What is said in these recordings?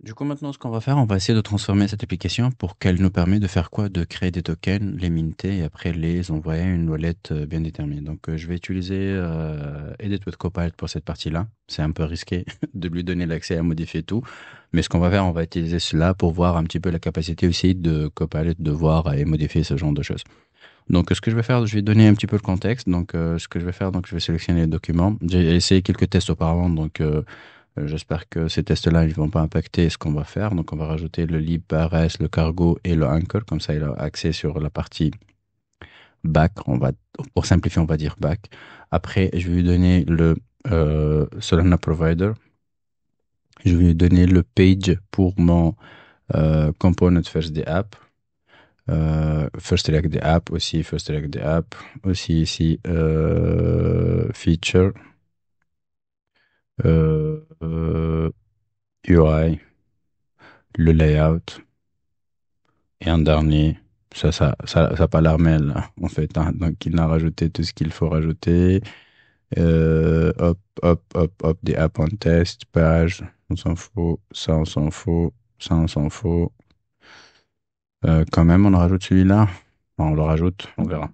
Du coup, maintenant, ce qu'on va faire, on va essayer de transformer cette application pour qu'elle nous permette de faire quoi? De créer des tokens, les minter et après les envoyer à une wallet bien déterminée. Donc, je vais utiliser Edit with Copilot pour cette partie-là. C'est un peu risqué de lui donner l'accès à modifier tout. Mais ce qu'on va faire, on va utiliser cela pour voir un petit peu la capacité aussi de Copilot de voir et modifier ce genre de choses. Donc, ce que je vais faire, je vais donner un petit peu le contexte. Donc, ce que je vais faire, donc, je vais sélectionner les documents. J'ai essayé quelques tests auparavant, donc j'espère que ces tests-là, ils vont pas impacter ce qu'on va faire. Donc, on va rajouter le librs, le cargo et le anchor. Comme ça, il a accès sur la partie back. Pour simplifier, on va dire back. Après, je vais lui donner le Solana Provider. Je vais lui donner le page pour mon component first the app. First React the app aussi, First React the app aussi ici, feature, UI, le layout et un dernier. Ça a pas l'air mail, là, en fait, hein. Donc, il a rajouté tout ce qu'il faut rajouter. Hop, des app on test, page, on s'en fout, ça on s'en fout, ça on s'en fout. Quand même, on rajoute celui-là. Bon, on le rajoute, on verra.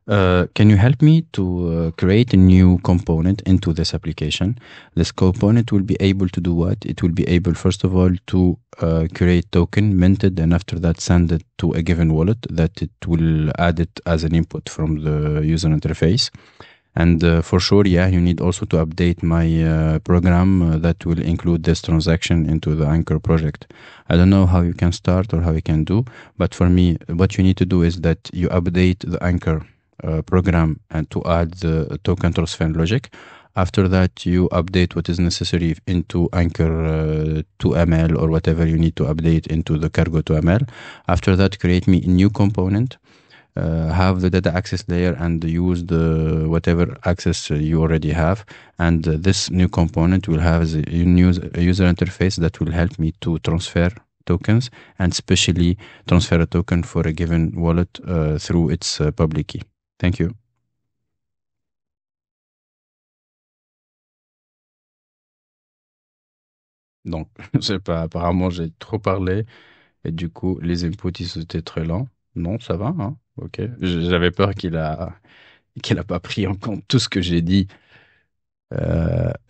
Can you help me to create a new component into this application? This component will be able to do what? It will be able, first of all, to create token, mint it, and after that, send it to a given wallet that it will add it as an input from the user interface. And for sure, yeah, you need also to update my program that will include this transaction into the Anchor project. I don't know how you can start or how you can do, but for me, what you need to do is that you update the Anchor program and to add the token transfer logic. After that, you update what is necessary into Anchor to ML or whatever you need to update into the Cargo to ML. After that, create me a new component, have the data access layer and use the whatever access you already have. And this new component will have a user interface that will help me to transfer tokens and especially transfer a token for a given wallet through its public key. Thank you. Donc, je sais pas, apparemment j'ai trop parlé et du coup les inputs ils étaient très lents. Non, ça va, hein? Ok. J'avais peur qu'il a pas pris en compte tout ce que j'ai dit.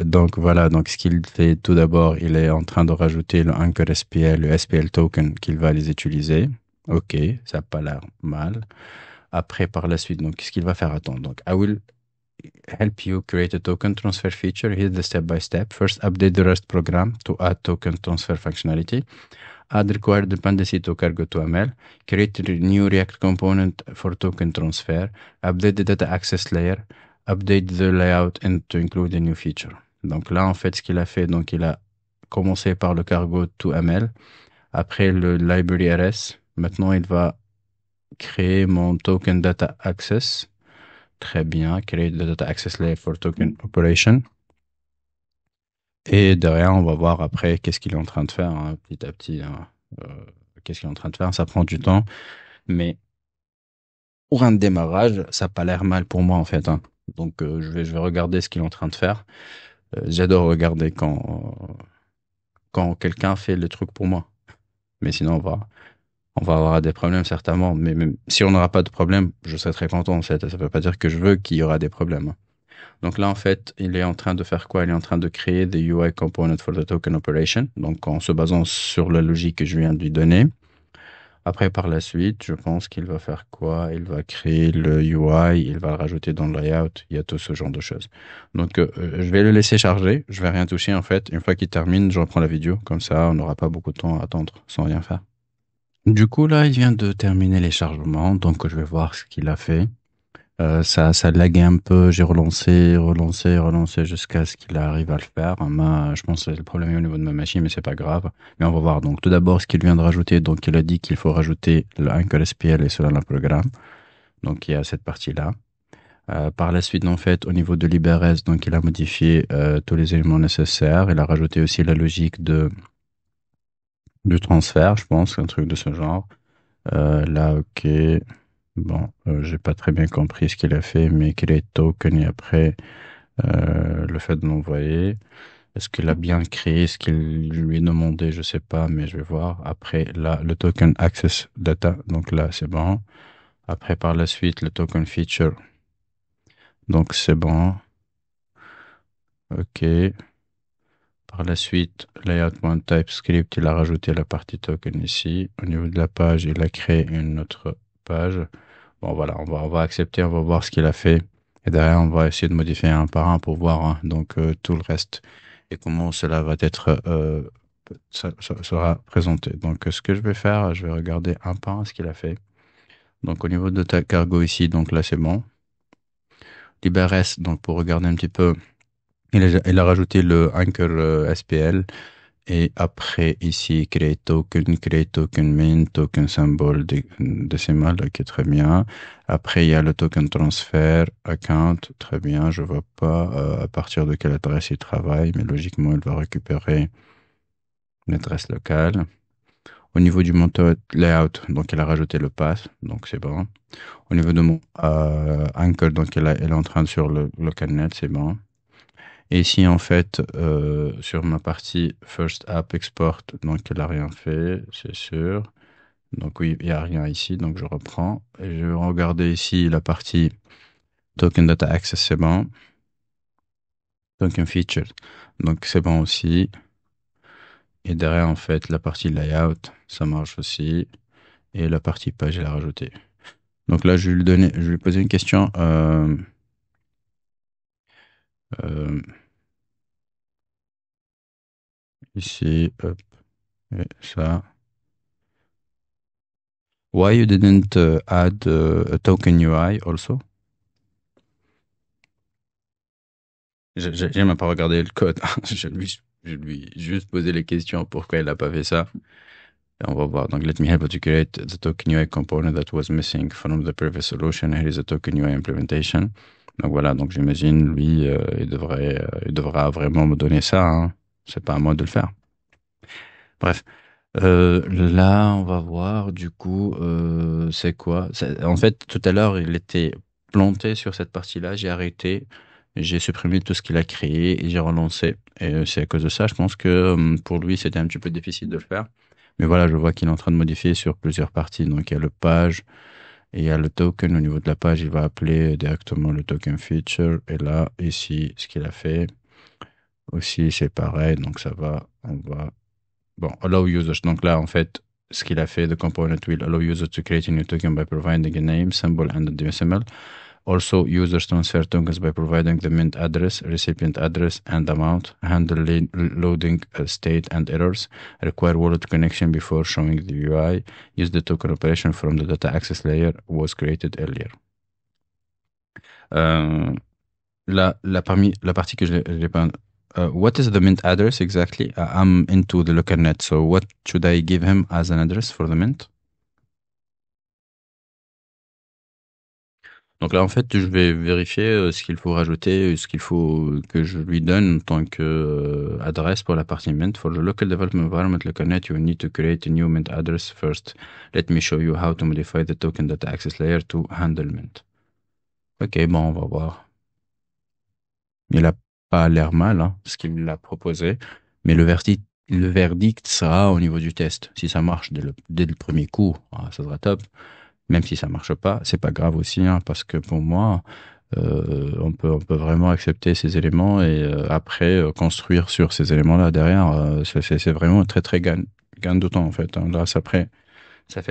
Donc voilà, donc ce qu'il fait tout d'abord, il est en train de rajouter le Anchor SPL, le SPL token qu'il va les utiliser. Ok, ça n'a pas l'air mal. Après, par la suite, donc, qu'est-ce qu'il va faire? Attends, donc, I will help you create a token transfer feature. Here's the step by step. First, update the Rust program to add token transfer functionality. Add required dependency to Cargo to ML. Create a new React component for token transfer. Update the data access layer. Update the layout and to include a new feature. Donc là, en fait, ce qu'il a fait, donc il a commencé par le Cargo to ML. Après le library RS. Maintenant, il va créer mon token data access. Très bien. Create the data access layer for token operation. Et derrière, on va voir après qu'est-ce qu'il est en train de faire, hein, petit à petit, hein. Qu'est-ce qu'il est en train de faire? Ça prend du temps, mais pour un démarrage, ça n'a pas l'air mal pour moi en fait, hein. Donc je vais regarder ce qu'il est en train de faire. J'adore regarder quand quelqu'un fait le truc pour moi. Mais sinon, on va avoir des problèmes certainement. Mais même si on n'aura pas de problème, je serai très content en fait. Ça ne veut pas dire que je veux qu'il y aura des problèmes, hein. Donc là, en fait, il est en train de faire quoi? Il est en train de créer des UI components for the token operation. Donc, en se basant sur la logique que je viens de lui donner. Après, par la suite, je pense qu'il va faire quoi? Il va créer le UI, il va le rajouter dans le layout. Il y a tout ce genre de choses. Donc, je vais le laisser charger. Je vais rien toucher, en fait. Une fois qu'il termine, je reprends la vidéo. Comme ça, on n'aura pas beaucoup de temps à attendre sans rien faire. Du coup, là, il vient de terminer les chargements. Donc, je vais voir ce qu'il a fait. Ça laguait un peu, j'ai relancé jusqu'à ce qu'il arrive à le faire. Je pense que le problème est au niveau de ma machine, mais c'est pas grave. Mais on va voir. Donc, tout d'abord, ce qu'il vient de rajouter. Donc, il a dit qu'il faut rajouter le Anchor SPL et cela dans le programme. Donc, il y a cette partie-là. Par la suite, en fait, au niveau de LibreS, donc, il a modifié tous les éléments nécessaires. Il a rajouté aussi la logique du transfert, je pense, un truc de ce genre. Là, ok. Bon, j'ai pas très bien compris ce qu'il a fait, mais create token et après le fait de l'envoyer. Est-ce qu'il a bien créé ce qu'il lui est demandé? Je sais pas, mais je vais voir. Après, là, le token access data. Donc là, c'est bon. Après, par la suite, le token feature. Donc c'est bon. OK. Par la suite, layout.typescript, il a rajouté la partie token ici. Au niveau de la page, il a créé une autre page. Bon, voilà, on va accepter, on va voir ce qu'il a fait. Et derrière, on va essayer de modifier un par un pour voir hein, donc tout le reste et comment cela va être ça sera présenté. Donc, ce que je vais faire, je vais regarder un par un ce qu'il a fait. Donc, au niveau de ta cargo ici, donc là, c'est bon. LibreS, donc pour regarder un petit peu, il a rajouté le Anchor SPL. Et après, ici, create token main, token symbol décimal, ok, très bien. Après, il y a le token transfert, account, très bien. Je vois pas à partir de quelle adresse il travaille, mais logiquement, il va récupérer l'adresse locale. Au niveau du moteur layout, donc il a rajouté le pass, donc c'est bon. Au niveau de mon anchor, donc elle est en train de sur le localnet, c'est bon. Et ici, en fait, sur ma partie First App Export, donc elle n'a rien fait, c'est sûr. Donc oui, il n'y a rien ici, donc je reprends. Et je vais regarder ici la partie Token Data Access, c'est bon. Token Features, donc c'est bon aussi. Et derrière, en fait, la partie Layout, ça marche aussi. Et la partie page, elle a rajouté. Donc là, je vais lui poser une question. Euh, ici, hop, et ça. Why you didn't add a token UI also? J'ai même pas regardé le code. Je lui juste posé les questions pourquoi il n'a pas fait ça. Et on va voir. Donc, let me help you to create the token UI component that was missing from the previous solution. Here is the token UI implementation. Donc voilà. Donc j'imagine lui, il devra vraiment me donner ça. Hein. C'est pas à moi de le faire. Bref. Là, on va voir du coup, c'est quoi? En fait, tout à l'heure, il était planté sur cette partie-là. J'ai arrêté, j'ai supprimé tout ce qu'il a créé et j'ai relancé. Et c'est à cause de ça, je pense que pour lui, c'était un petit peu difficile de le faire. Mais voilà, je vois qu'il est en train de modifier sur plusieurs parties. Donc, il y a le page et il y a le token. Au niveau de la page, il va appeler directement le token feature. Et là, ici, ce qu'il a fait aussi, c'est pareil. Donc, ça va, on va bon, allow users. Donc là, en fait, ce qu'il a fait, the component will allow users to create a new token by providing a name, symbol, and a DSML. Also, users transfer tokens by providing the mint address, recipient address, and amount, handle loading state and errors, require wallet connection before showing the UI, use the token operation from the data access layer was created earlier. Euh, la partie que j'ai pas. What is the mint address exactly? I'm into the local net, so what should I give him as an address for the mint? Donc là, en fait, je vais vérifier ce qu'il faut rajouter, ce qu'il faut que je lui donne en tant que adresse pour la partie mint. For the local development environment local net, you need to create a new mint address first. Let me show you how to modify the token data access layer to handle mint. Ok, bon, on va voir. Il a pas l'air mal, hein, ce qu'il l'a proposé, mais le verdict sera au niveau du test. Si ça marche dès le premier coup, ah, ça sera top. Même si ça marche pas, c'est pas grave aussi, hein, parce que pour moi, on peut vraiment accepter ces éléments et après construire sur ces éléments-là derrière. C'est vraiment un très très gain de temps en fait. Hein. Là, ça fait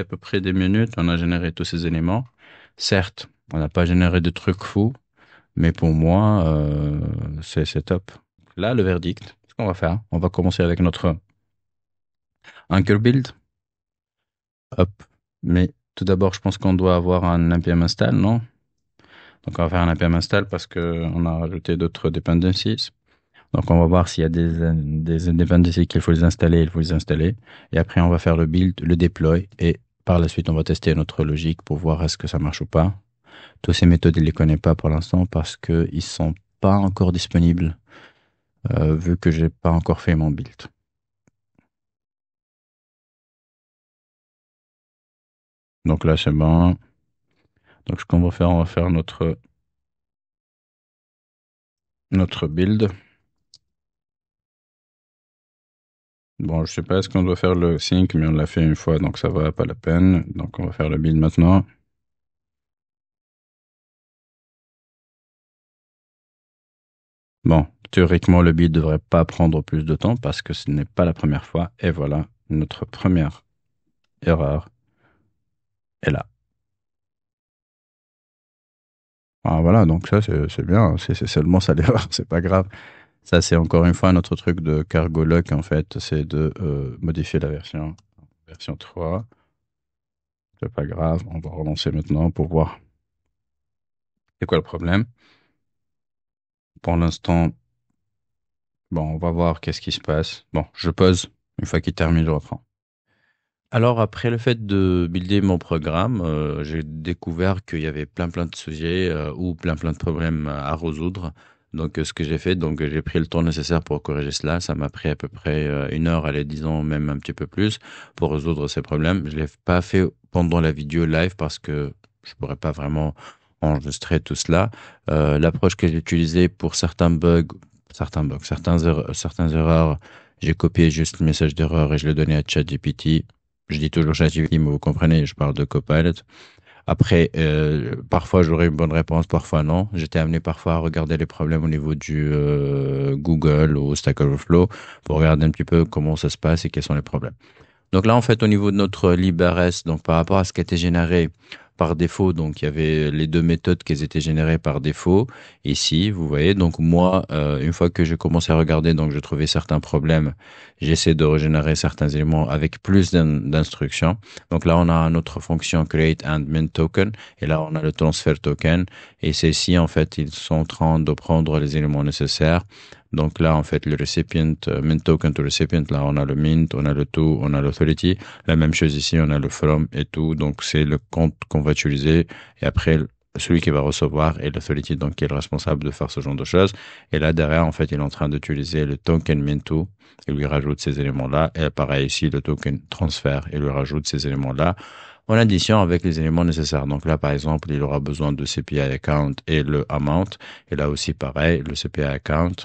à peu près des minutes, on a généré tous ces éléments. Certes, on n'a pas généré de trucs fous. Mais pour moi, c'est top. Là, le verdict, ce qu'on va faire, on va commencer avec notre anchor build. Hop. Mais tout d'abord, je pense qu'on doit avoir un npm install, non? Donc, on va faire un npm install parce que on a rajouté d'autres dependencies. Donc, on va voir s'il y a des dependencies qu'il faut les installer, il faut les installer. Et après, on va faire le build, le deploy. Et par la suite, on va tester notre logique pour voir est-ce que ça marche ou pas. Toutes ces méthodes, il les connaît pas pour l'instant parce qu'ils sont pas encore disponibles vu que j'ai pas encore fait mon build. Donc là, c'est bon. Donc ce qu'on va faire, on va faire notre build. Bon, je sais pas est-ce qu'on doit faire le sync, mais on l'a fait une fois, donc ça va, pas la peine. Donc on va faire le build maintenant. Bon, théoriquement, le build devrait pas prendre plus de temps parce que ce n'est pas la première fois. Et voilà, notre première erreur est là. Ah, voilà, donc ça, c'est bien. C'est seulement ça l'erreur, c'est pas grave. Ça, c'est encore une fois notre truc de cargo lock, en fait, c'est de modifier la version 3. C'est pas grave, on va relancer maintenant pour voir c'est quoi le problème. Pour l'instant, bon, on va voir qu'est-ce qui se passe. Bon, je pose. Une fois qu'il termine, je reprends. Alors, après le fait de builder mon programme, j'ai découvert qu'il y avait plein de sujets ou plein de problèmes à résoudre. Donc, ce que j'ai fait, donc j'ai pris le temps nécessaire pour corriger cela. Ça m'a pris à peu près une heure, allez, disons même un petit peu plus, pour résoudre ces problèmes. Je l'ai pas fait pendant la vidéo live parce que je pourrais pas vraiment enregistrer tout cela. L'approche que j'ai utilisée pour certaines erreurs, j'ai copié juste le message d'erreur et je l'ai donné à ChatGPT. Je dis toujours ChatGPT, mais vous comprenez, je parle de Copilot. Après, parfois j'aurai une bonne réponse, parfois non. J'étais amené parfois à regarder les problèmes au niveau du Google ou Stack Overflow pour regarder un petit peu comment ça se passe et quels sont les problèmes. Donc là, en fait, au niveau de notre LibRS, donc par rapport à ce qui a été généré par défaut, donc il y avait les deux méthodes qui étaient générées par défaut. Ici, vous voyez, donc moi, une fois que j'ai commencé à regarder, donc je trouvais certains problèmes, j'essaie de régénérer certains éléments avec plus d'instructions. Donc là, on a notre fonction create and mint token, et là, on a le transfer token, et c'est ici, en fait, ils sont en train de prendre les éléments nécessaires. Donc là, en fait, le recipient, mint token to recipient, là, on a le mint, on a le to, on a l'authority. La même chose ici, on a le from et tout. Donc, c'est le compte qu'on va utiliser. Et après, celui qui va recevoir est l'authority, donc qui est le responsable de faire ce genre de choses. Et là, derrière, en fait, il est en train d'utiliser le token mint to. Il lui rajoute ces éléments-là. Et pareil ici, le token transfer, il lui rajoute ces éléments-là en addition avec les éléments nécessaires. Donc là, par exemple, il aura besoin de CPI account et le amount. Et là aussi, pareil, le CPI account.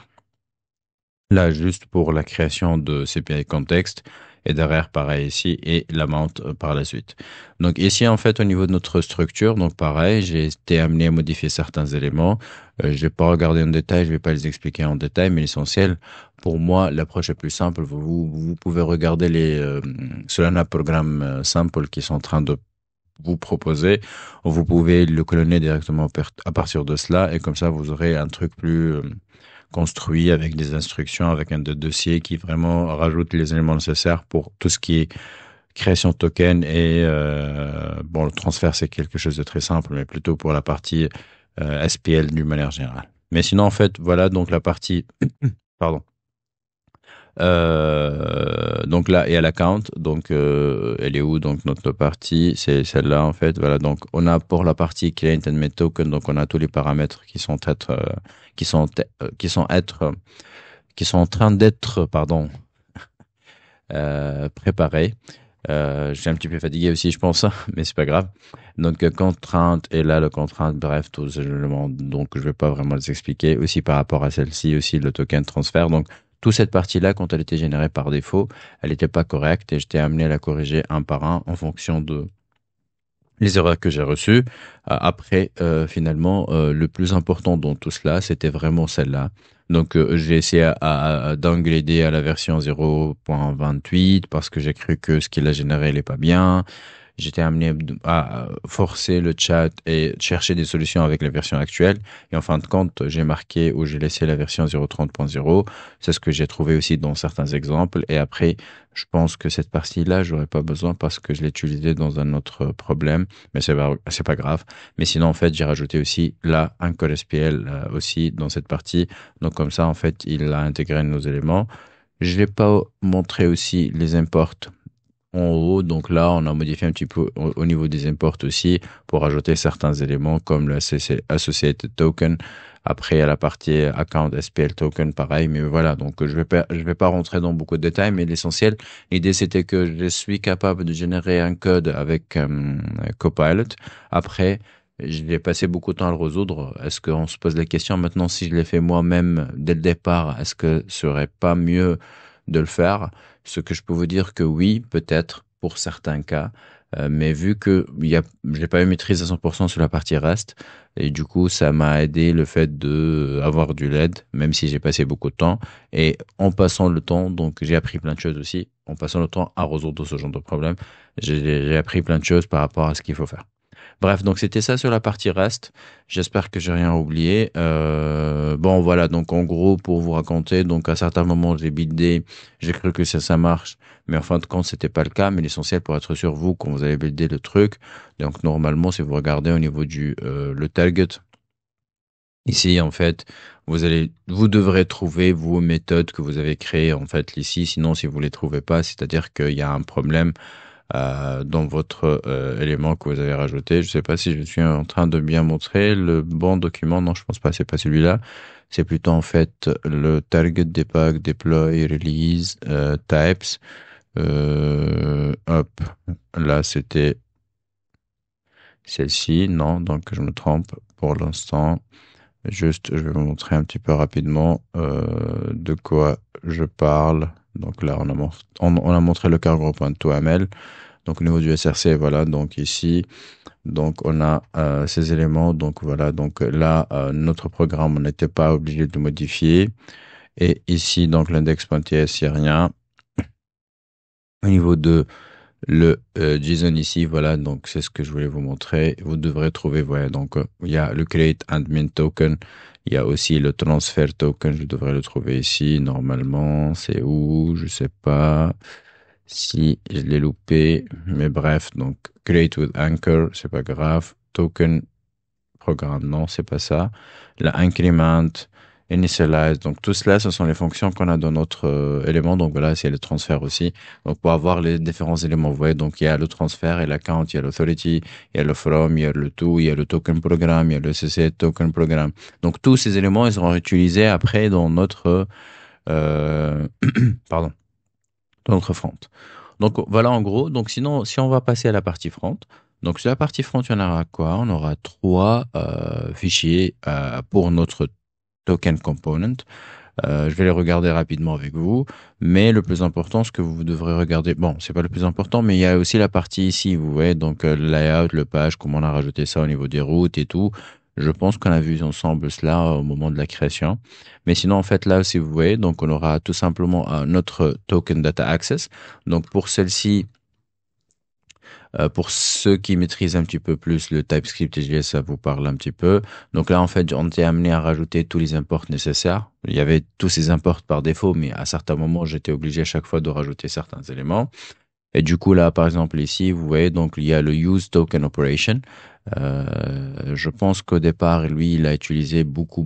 Là, juste pour la création de CPI Context, et derrière, pareil ici, et l'amount par la suite. Donc ici, en fait, au niveau de notre structure, donc pareil, j'ai été amené à modifier certains éléments. Je vais pas regarder en détail, je vais pas les expliquer en détail, mais l'essentiel, pour moi, l'approche est plus simple. Vous pouvez regarder les Solana programmes simples qui sont en train de vous proposer. Vous pouvez le cloner directement à partir de cela, et comme ça, vous aurez un truc plus construit avec des instructions, avec un dossier qui vraiment rajoute les éléments nécessaires pour tout ce qui est création de token et bon, le transfert, c'est quelque chose de très simple, mais plutôt pour la partie SPL d'une manière générale. Mais sinon, en fait, voilà donc la partie, pardon. Donc là, et à l'account, donc elle est où donc notre partie, c'est celle-là en fait. Voilà, donc on a pour la partie client and met token, donc on a tous les paramètres qui sont qui sont être qui sont en train d'être pardon préparés. Je suis un petit peu fatigué aussi, je pense, mais c'est pas grave. Donc contrainte et là le contrainte, bref, tous les éléments. Donc je vais pas vraiment les expliquer. Aussi par rapport à celle-ci, aussi le token transfert. Donc toute cette partie-là, quand elle était générée par défaut, elle n'était pas correcte et j'étais amené à la corriger un par un en fonction de les erreurs que j'ai reçues. Après, finalement, le plus important dans tout cela, c'était vraiment celle-là. Donc, j'ai essayé à downgrader à la version 0.28 parce que j'ai cru que ce qu'il a généré n'est pas bien. J'étais amené à forcer le chat et chercher des solutions avec la version actuelle. Et en fin de compte, j'ai marqué ou j'ai laissé la version 0.30.0. C'est ce que j'ai trouvé aussi dans certains exemples. Et après, je pense que cette partie-là, j'aurais pas besoin parce que je l'ai utilisée dans un autre problème. Mais c'est pas grave. Mais sinon, en fait, j'ai rajouté aussi là un code SPL aussi dans cette partie. Donc comme ça, en fait, il a intégré nos éléments. Je l'ai pas montré aussi les imports en haut. Donc là, on a modifié un petit peu au niveau des imports aussi pour ajouter certains éléments comme le Associated Token. Après, à la partie Account SPL Token, pareil. Mais voilà, donc je vais pas rentrer dans beaucoup de détails, mais l'essentiel, l'idée c'était que je suis capable de générer un code avec Copilot. Après, je vais passer beaucoup de temps à le résoudre. Est-ce qu'on se pose la question maintenant si je l'ai fait moi-même dès le départ, est-ce que ce serait pas mieux de le faire. Ce que je peux vous dire que oui, peut-être pour certains cas, mais vu que j'ai pas eu maîtrise à 100% sur la partie reste, et du coup, ça m'a aidé le fait de avoir du LED, même si j'ai passé beaucoup de temps. Et en passant le temps, donc j'ai appris plein de choses aussi. En passant le temps à résoudre ce genre de problème, j'ai appris plein de choses par rapport à ce qu'il faut faire. Bref, donc c'était ça sur la partie reste. J'espère que j'ai rien oublié. Bon, voilà, donc en gros, pour vous raconter, donc à certains moments, j'ai buildé, j'ai cru que ça marche, mais en fin de compte, c'était pas le cas. Mais l'essentiel pour être sûr, vous, quand vous allez builder le truc, donc normalement, si vous regardez au niveau du le target, ici, en fait, vous devrez trouver vos méthodes que vous avez créées, en fait, ici. Sinon, si vous les trouvez pas, c'est-à-dire qu'il y a un problème dans votre élément que vous avez rajouté. Je sais pas si je suis en train de bien montrer le bon document. Non, je pense pas, c'est pas celui-là. C'est plutôt en fait le target debug, deploy, release, types. Hop, là c'était celle-ci. Non, donc je me trompe pour l'instant. Juste, je vais vous montrer un petit peu rapidement de quoi je parle. Donc là, on a montré le cargo.toml. Donc au niveau du SRC, voilà, donc ici, donc on a ces éléments. Donc voilà, donc là, notre programme, on n'était pas obligé de modifier. Et ici, donc l'index.ts, il n'y a rien. Au niveau de le JSON ici, voilà, donc c'est ce que je voulais vous montrer. Vous devrez trouver, voilà, donc il y a le create admin token. Il y a aussi le transfer token, je devrais le trouver ici. Normalement, c'est où? Je sais pas si je l'ai loupé, mais bref, donc create with anchor, c'est pas grave. Token programme, non, c'est pas ça. La increment, initialize, donc tout cela, ce sont les fonctions qu'on a dans notre élément. Donc voilà, c'est le transfert aussi. Donc pour avoir les différents éléments, vous voyez, donc il y a le transfert et l'account, il y a l'authority, il y a le from, il y a le to, il y a le token programme, il y a le cc token programme. Donc tous ces éléments, ils seront utilisés après dans notre euh, pardon, dans notre front. Donc voilà en gros. Donc sinon, si on va passer à la partie front, donc sur la partie front, il y en aura quoi? On aura trois fichiers pour notre token component. Je vais les regarder rapidement avec vous, mais le plus important, ce que vous devrez regarder, bon, c'est pas le plus important, mais il y a aussi la partie ici, vous voyez, donc le layout, le page, comment on a rajouté ça au niveau des routes et tout. Je pense qu'on a vu ensemble cela au moment de la création. Mais sinon, en fait, là, si vous voyez, donc on aura tout simplement notre token data access. Donc pour celle-ci, pour ceux qui maîtrisent un petit peu plus le TypeScript et JS, ça vous parle un petit peu. Donc là, en fait, on était amené à rajouter tous les imports nécessaires. Il y avait tous ces imports par défaut, mais à certains moments, j'étais obligé à chaque fois de rajouter certains éléments. Et du coup, là, par exemple, ici, vous voyez, donc il y a le use token operation. Je pense qu'au départ, lui, il a utilisé beaucoup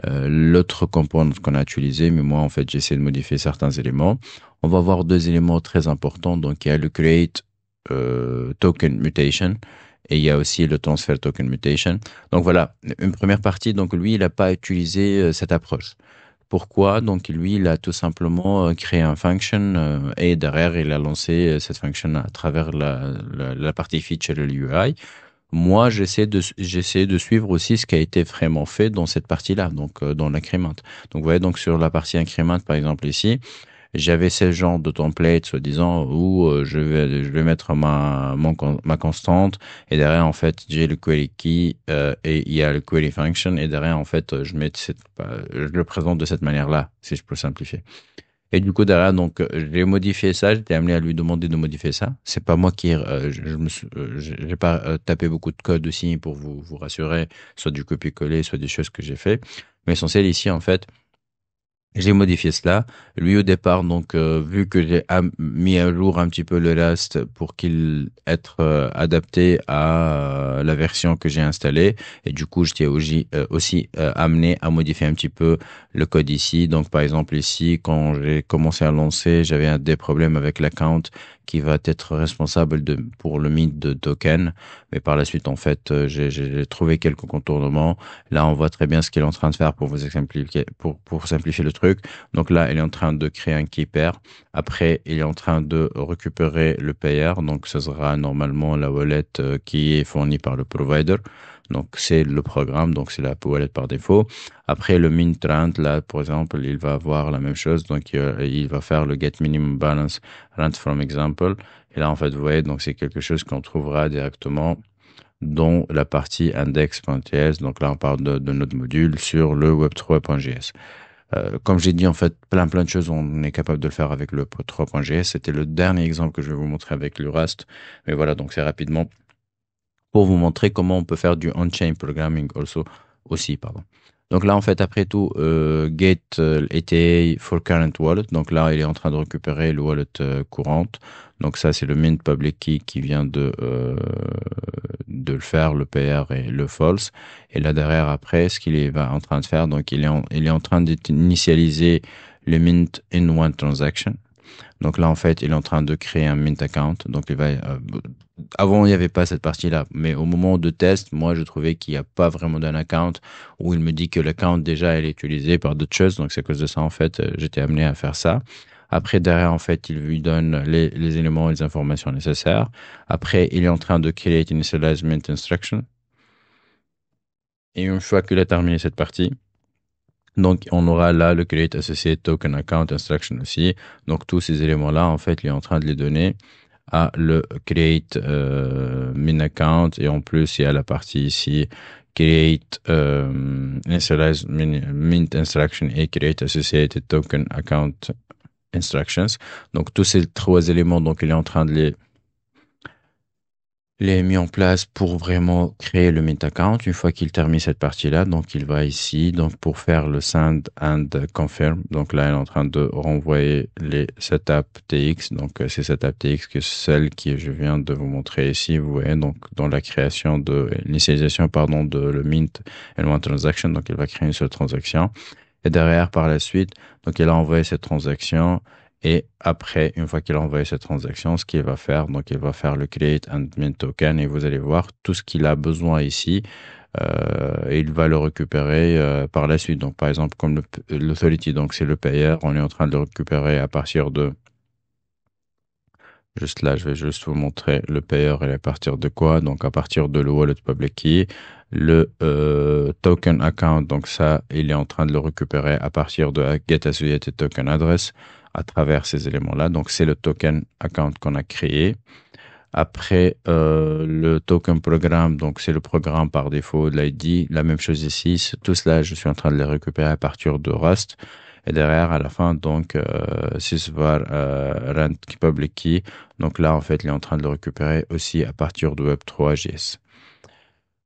l'autre component qu'on a utilisé, mais moi, en fait, j'essaie de modifier certains éléments. On va voir deux éléments très importants. Donc, il y a le create token mutation et il y a aussi le transfer token mutation. Donc voilà, une première partie. Donc lui, il n'a pas utilisé cette approche. Pourquoi? Donc lui, il a tout simplement créé un function et derrière, il a lancé cette function à travers la partie feature et l'UI. Moi, j'essaie de suivre aussi ce qui a été vraiment fait dans cette partie-là, donc dans l'incrément. Donc vous voyez, donc sur la partie incrément, par exemple ici, j'avais ce genre de template, soi-disant, où je vais mettre ma constante et derrière, en fait, j'ai le query key et il y a le query function et derrière, en fait, je le présente de cette manière-là, si je peux simplifier. Et du coup, derrière, donc, j'ai modifié ça, j'étais amené à lui demander de modifier ça. C'est pas moi qui, j'ai pas tapé beaucoup de code aussi pour vous rassurer, soit du copier-coller, soit des choses que j'ai fait. Mais l'essentiel ici, en fait, j'ai modifié cela. Lui, au départ, donc, vu que j'ai mis à jour un petit peu le Rust pour qu'il être adapté à la version que j'ai installée, et du coup, j'étais aussi amené à modifier un petit peu le code ici. Donc, par exemple, ici, quand j'ai commencé à lancer, j'avais des problèmes avec l'account qui va être responsable pour le mint de token. Mais par la suite, en fait, j'ai trouvé quelques contournements. Là, on voit très bien ce qu'il est en train de faire pour vous simplifier, pour simplifier le truc. Donc là, il est en train de créer un key pair. Après, il est en train de récupérer le payer. Donc, ce sera normalement la wallet qui est fournie par le provider. Donc, c'est le programme, donc c'est la wallet par défaut. Après, le mint rent, là, par exemple, il va avoir la même chose. Donc, il va faire le get minimum balance rent from example. Et là, en fait, vous voyez, donc c'est quelque chose qu'on trouvera directement dans la partie index.ts. Donc là, on parle de notre module sur le web3.js. Comme j'ai dit, en fait, plein de choses, on est capable de le faire avec le web3.js. C'était le dernier exemple que je vais vous montrer avec le Rust. Mais voilà, donc c'est rapidement pour vous montrer comment on peut faire du on-chain programming aussi, pardon. Donc là, en fait, après tout, get ETA for current wallet. Donc là, il est en train de récupérer le wallet courante. Donc ça, c'est le mint public key qui vient de le faire, le PR et le false. Et là, derrière, après, ce qu'il est en train de faire, donc il est en train d'initialiser le mint in one transaction. Donc là, en fait, il est en train de créer un mint account. Donc il va, avant, il n'y avait pas cette partie-là. Mais au moment de test, moi, je trouvais qu'il n'y a pas vraiment d'un account où il me dit que l'account déjà, elle est utilisée par d'autres choses. Donc c'est à cause de ça, en fait, j'étais amené à faire ça. Après, derrière, en fait, il lui donne les éléments et les informations nécessaires. Après, il est en train de create initialize mint instruction. Et une fois qu'il a terminé cette partie, donc, on aura là le create associate token account instruction aussi. Donc, tous ces éléments-là, en fait, il est en train de les donner à le create min account. Et en plus, il y a la partie ici create initialize mint instruction et create associated token account instructions. Donc, tous ces trois éléments, donc, il est en train de les mis en place pour vraiment créer le mint account. Une fois qu'il termine cette partie-là, donc il va ici, donc pour faire le send and confirm. Donc là, il est en train de renvoyer les setup TX. Donc c'est setup TX que celle que je viens de vous montrer ici. Vous voyez, donc dans la création de l'initialisation, pardon, de le mint and one transaction. Donc il va créer une seule transaction. Et derrière, par la suite, donc il a envoyé cette transaction. Et après, une fois qu'il a envoyé cette transaction, ce qu'il va faire, donc il va faire le create and mint token et vous allez voir tout ce qu'il a besoin ici. Et il va le récupérer par la suite. Donc par exemple, comme l'authority, donc c'est le payeur, on est en train de le récupérer à partir de juste là, je vais juste vous montrer le payeur et à partir de quoi. Donc à partir de le wallet public key, le token account. Donc ça, il est en train de le récupérer à partir de get associated token address à travers ces éléments-là. Donc c'est le token account qu'on a créé. Après le token programme, donc c'est le programme par défaut de l'ID. La même chose ici. Tout cela, je suis en train de les récupérer à partir de Rust. Et derrière, à la fin, donc, sysvar rent public key. Donc là, en fait, il est en train de le récupérer aussi à partir de Web3.js.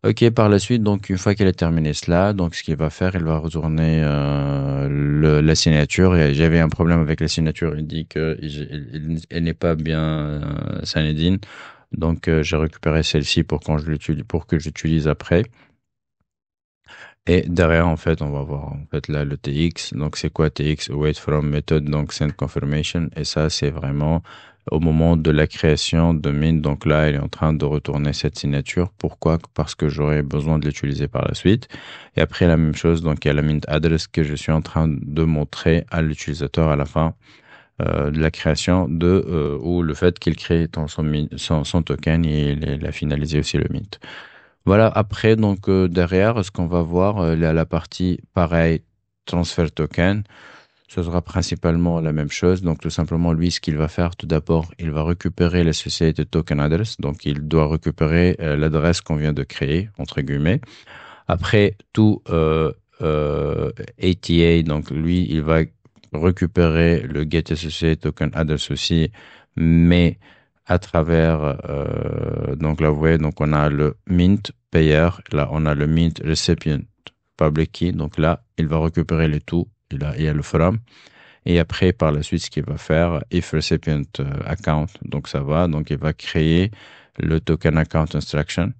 Ok, par la suite, donc, une fois qu'il a terminé cela, donc, ce qu'il va faire, il va retourner la signature. Et j'avais un problème avec la signature. Il dit que elle n'est pas bien Sanedine. Donc, j'ai récupéré celle-ci pour que j'utilise après. Et derrière, en fait, on va voir en fait là le TX. Donc, c'est quoi TX? Wait from method, donc send confirmation. Et ça, c'est vraiment au moment de la création de Mint. Donc là, elle est en train de retourner cette signature. Pourquoi? Parce que j'aurai besoin de l'utiliser par la suite. Et après, la même chose. Donc, il y a la Mint address que je suis en train de montrer à l'utilisateur à la fin de la création ou le fait qu'il crée son token et il a finalisé aussi le Mint. Voilà, après, donc derrière, ce qu'on va voir, la partie pareil, transfert token, ce sera principalement la même chose. Donc tout simplement, lui, ce qu'il va faire, tout d'abord, il va récupérer l'associated token address. Donc il doit récupérer l'adresse qu'on vient de créer, entre guillemets. Après, tout ATA, donc lui, il va récupérer le get associated token address aussi, mais à travers donc là vous voyez donc on a le mint payer, là on a le mint recipient public key, donc là il va récupérer les tout, il y a le from et après par la suite ce qu'il va faire if recipient account, donc ça va, donc il va créer le token account instruction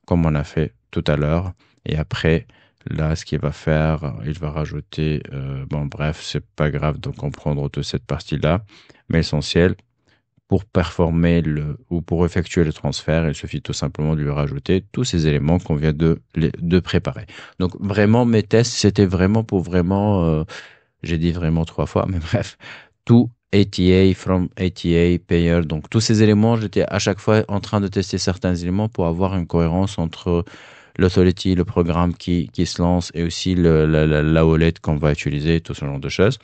comme on a fait tout à l'heure et après là ce qu'il va faire il va rajouter bon bref c'est pas grave de comprendre toute cette partie là mais l'essentiel pour performer ou pour effectuer le transfert, il suffit tout simplement de lui rajouter tous ces éléments qu'on vient de préparer. Donc vraiment, mes tests, c'était vraiment pour vraiment, j'ai dit vraiment trois fois, mais bref, tout ATA, from ATA, payer, donc tous ces éléments, j'étais à chaque fois en train de tester certains éléments pour avoir une cohérence entre l'authority, le programme qui se lance et aussi la wallet qu'on va utiliser, tout ce genre de choses.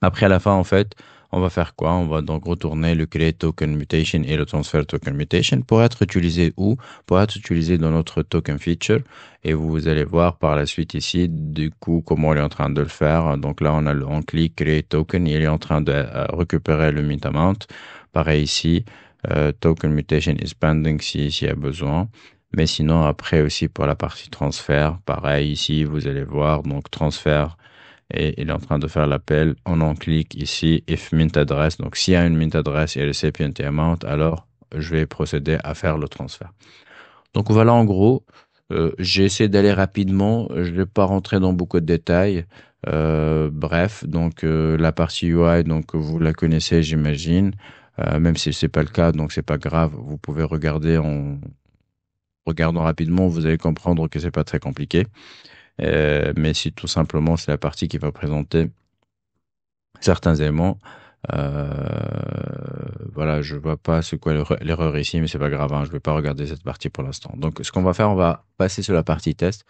Après, à la fin, en fait, on va faire quoi? On va donc retourner le create token mutation et le transfer token mutation pour être utilisé où? Pour être utilisé dans notre token feature. Et vous allez voir par la suite ici, du coup, comment il est en train de le faire. Donc là, on clique create token, il est en train de récupérer le mint amount. Pareil ici, token mutation is pending s'il y a besoin. Mais sinon, après aussi pour la partie transfert, pareil ici, vous allez voir, donc transfert et il est en train de faire l'appel. On en clique ici, if mint address. Donc, s'il y a une mint address et recipient amount, alors je vais procéder à faire le transfert. Donc, voilà en gros. J'ai essayé d'aller rapidement. Je ne vais pas rentrer dans beaucoup de détails. Bref, donc la partie UI, donc vous la connaissez, j'imagine. Même si c'est pas le cas, donc c'est pas grave. Vous pouvez regarder en regardant rapidement, vous allez comprendre que c'est pas très compliqué. Mais si tout simplement c'est la partie qui va présenter certains éléments. Voilà, je vois pas c'est quoi l'erreur ici, mais c'est pas grave, hein, je vais pas regarder cette partie pour l'instant. Donc, ce qu'on va faire, on va passer sur la partie test.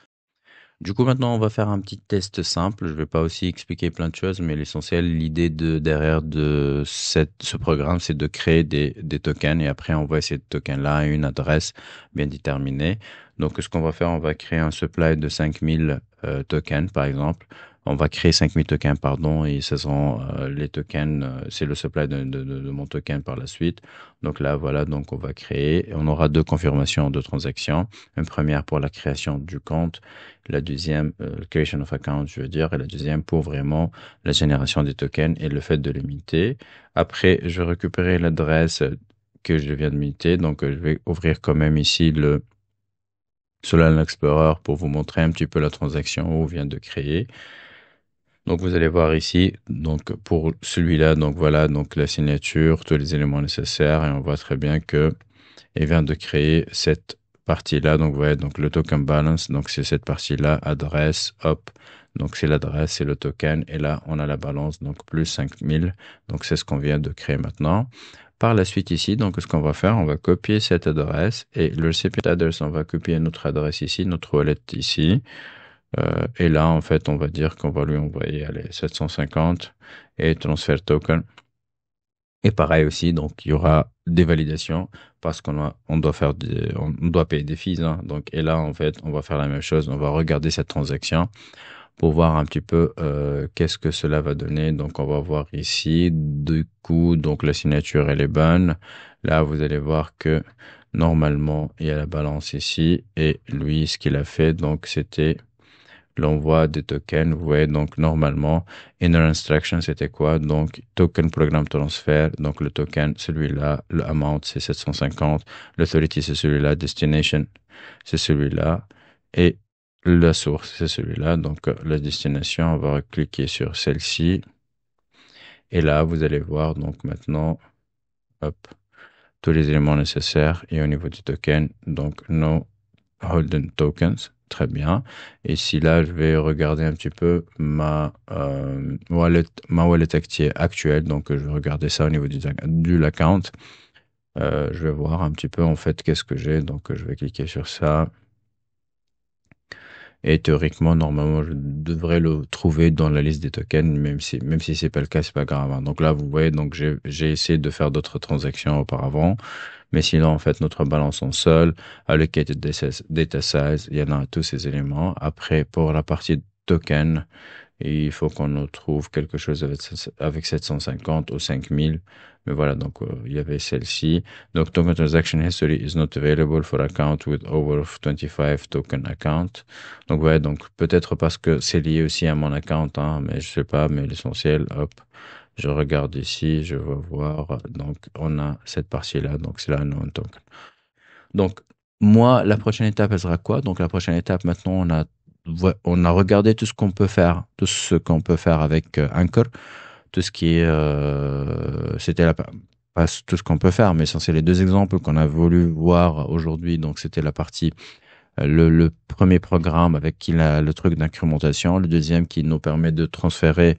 Du coup, maintenant, on va faire un petit test simple. Je vais pas aussi expliquer plein de choses, mais l'essentiel, l'idée derrière ce programme, c'est de créer des tokens et après, on va ces tokens-là à une adresse bien déterminée. Donc, ce qu'on va faire, on va créer un supply de 5000 tokens, par exemple. On va créer 5000 tokens, pardon, et ce sont les tokens, c'est le supply de mon token par la suite. Donc là, voilà, donc on va créer. On aura deux confirmations de transactions. Une première pour la création du compte, la deuxième, creation of account, je veux dire, et la deuxième pour vraiment la génération des tokens et le fait de les minter. Après, je vais récupérer l'adresse que je viens de minter. Donc, je vais ouvrir quand même ici le Solana Explorer pour vous montrer un petit peu la transaction où on vient de créer. Donc, vous allez voir ici, donc, pour celui-là, donc voilà, donc la signature, tous les éléments nécessaires, et on voit très bien que il vient de créer cette partie-là. Donc, vous voyez, donc le token balance, donc c'est cette partie-là, adresse, hop. Donc, c'est l'adresse, c'est le token. Et là, on a la balance, donc plus 5000. Donc, c'est ce qu'on vient de créer maintenant. Par la suite ici, donc, ce qu'on va faire, on va copier cette adresse et le recipient address, on va copier notre adresse ici, notre wallet ici. Et là, en fait, on va dire qu'on va lui envoyer, allez, 750 et transfert token. Et pareil aussi, donc il y aura des validations parce on doit on doit payer des fees, hein. Donc, et là, en fait, on va faire la même chose. On va regarder cette transaction pour voir un petit peu qu'est-ce que cela va donner. Donc, on va voir ici, du coup, donc la signature, elle est bonne. Là, vous allez voir que normalement, il y a la balance ici. Et lui, ce qu'il a fait, donc, c'était l'envoi des tokens. Vous voyez, donc, normalement, inner instruction, c'était quoi? Donc, token programme transfert. Donc, le token, celui-là, le amount, c'est 750. L'authority, c'est celui-là. Destination, c'est celui-là. Et la source, c'est celui-là. Donc, la destination, on va cliquer sur celle-ci. Et là, vous allez voir, donc, maintenant, hop, tous les éléments nécessaires. Et au niveau du token, donc, no Holden Tokens. Très bien. Et si là, je vais regarder un petit peu ma wallet actuelle. Donc, je vais regarder ça au niveau du l'account. Je vais voir un petit peu, en fait, qu'est-ce que j'ai. Donc, je vais cliquer sur ça. Et théoriquement, normalement, je devrais le trouver dans la liste des tokens, même si c'est pas le cas, c'est pas grave, hein. Donc là, vous voyez, donc j'ai essayé de faire d'autres transactions auparavant. Mais sinon, en fait, notre balance en sol, allocated data size, il y en a tous ces éléments. Après, pour la partie token, il faut qu'on nous trouve quelque chose avec 750 ou 5000. Mais voilà, donc il y avait celle-ci. Donc, token transaction history is not available for account with over of 25 token account. Donc, ouais, donc peut-être parce que c'est lié aussi à mon account, hein, mais je sais pas, mais l'essentiel, hop. Je regarde ici, je vais voir. Donc, on a cette partie-là. Donc, c'est la non-token. Donc, moi, la prochaine étape, elle sera quoi? Donc, la prochaine étape, maintenant, on a regardé tout ce qu'on peut faire, tout ce qu'on peut faire avec Anchor, tout ce qui est, c'était pas tout ce qu'on peut faire, mais c'est les deux exemples qu'on a voulu voir aujourd'hui. Donc, c'était la partie le premier programme avec le truc d'incrémentation, le deuxième qui nous permet de transférer,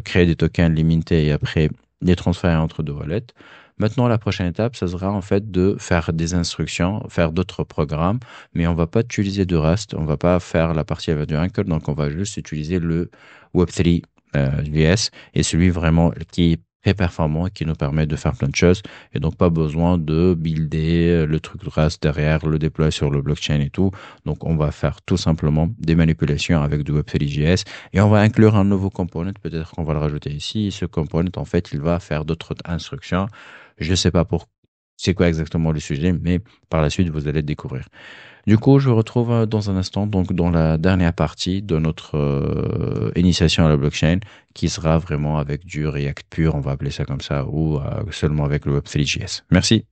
créer des tokens limités et après les transférer entre deux wallets. Maintenant, la prochaine étape, ça sera en fait de faire des instructions, faire d'autres programmes, mais on va pas utiliser de Rust, on va pas faire la partie avec du Anchor, donc on va juste utiliser le Web3 JS et celui vraiment qui est très performant et qui nous permet de faire plein de choses et donc pas besoin de builder le truc Rust derrière, le déployer sur le blockchain et tout. Donc on va faire tout simplement des manipulations avec du Web3 JS et on va inclure un nouveau component, peut-être qu'on va le rajouter ici. Ce component, en fait, il va faire d'autres instructions. Je ne sais pas pour c'est quoi exactement le sujet, mais par la suite, vous allez le découvrir. Du coup, je vous retrouve dans un instant, donc dans la dernière partie de notre initiation à la blockchain, qui sera vraiment avec du React pur, on va appeler ça comme ça, ou seulement avec le Web3.js. Merci.